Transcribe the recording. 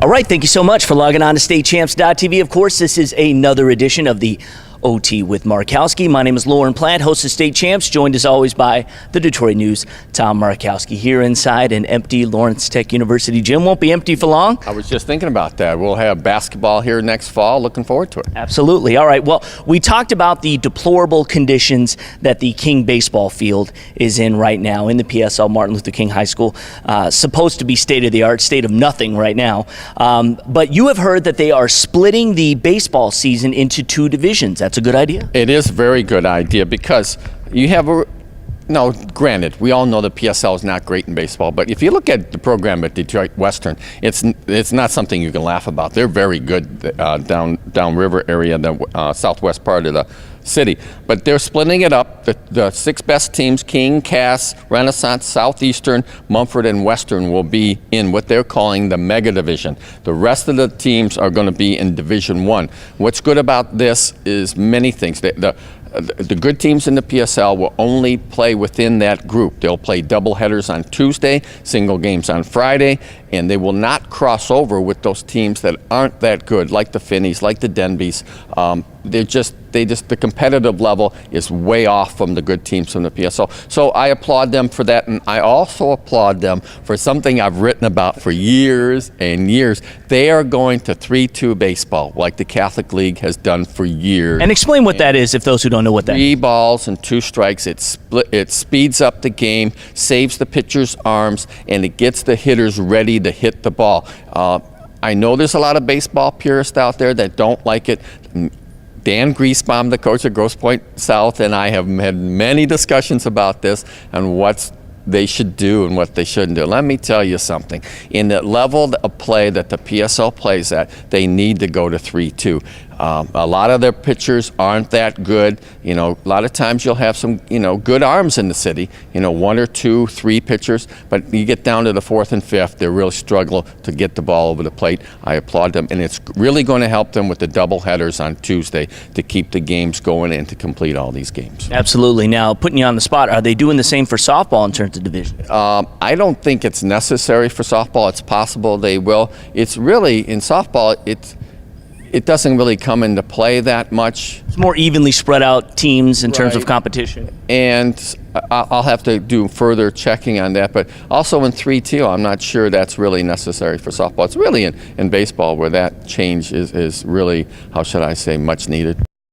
All right, thank you so much for logging on to StateChamps.tv. Of course, this is another edition of the OT with Markowski. My name is Lauren Platt, host of State Champs, joined as always by the Detroit News' Tom Markowski. Here inside an empty Lawrence Tech University gym. Won't be empty for long. I was just thinking about that. We'll have basketball here next fall. Looking forward to it. Absolutely. All right. Well, we talked about the deplorable conditions that the King baseball field is in right now in the PSL Martin Luther King High School. Supposed to be state-of-the-art, state of nothing right now. But you have heard that they are splitting the baseball season into two divisions. That's a good idea. It is a very good idea because you have granted, we all know the PSL is not great in baseball, but if you look at the program at Detroit Western, it's not something you can laugh about. They're very good downriver area, the southwest part of the city. But they're splitting it up. The six best teams, King, Cass, Renaissance, Southeastern, Mumford, and Western, will be in what they're calling the Mega Division. The rest of the teams are going to be in Division 1. What's good about this is many things. The good teams in the PSL will only play within that group. They'll play double headers on Tuesday, single games on Friday, and they will not cross over with those teams that aren't that good, like the Finneys, like the Denbys. The competitive level is way off from the good teams from the PSL. So I applaud them for that, and I also applaud them for something I've written about for years and years. They are going to 3-2 baseball, like the Catholic League has done for years. And explain what that is, if those who don't know what that is. 3 balls and 2 strikes. It speeds up the game, saves the pitcher's arms, and it gets the hitters ready to hit the ball. I know there's a lot of baseball purists out there that don't like it. Dan Griesbaum, the coach at Grosse Pointe South, and I have had many discussions about this and what they should do and what they shouldn't do. Let me tell you something. In the level of play that the PSL plays at, they need to go to 3-2. A lot of their pitchers aren't that good. You know, a lot of times you'll have some, good arms in the city, 1 or 2, 3 pitchers, but you get down to the 4th and 5th, they really struggle to get the ball over the plate. I applaud them, and it's really going to help them with the double headers on Tuesday to keep the games going and to complete all these games. Absolutely. Now, putting you on the spot, are they doing the same for softball in terms of division? I don't think it's necessary for softball. It's possible they will. It's really, in softball, it doesn't really come into play that much. It's more evenly spread out teams in terms of competition. And I'll have to do further checking on that. But also in 3-2, I'm not sure that's really necessary for softball. It's really in baseball where that change is really, how should I say, much needed.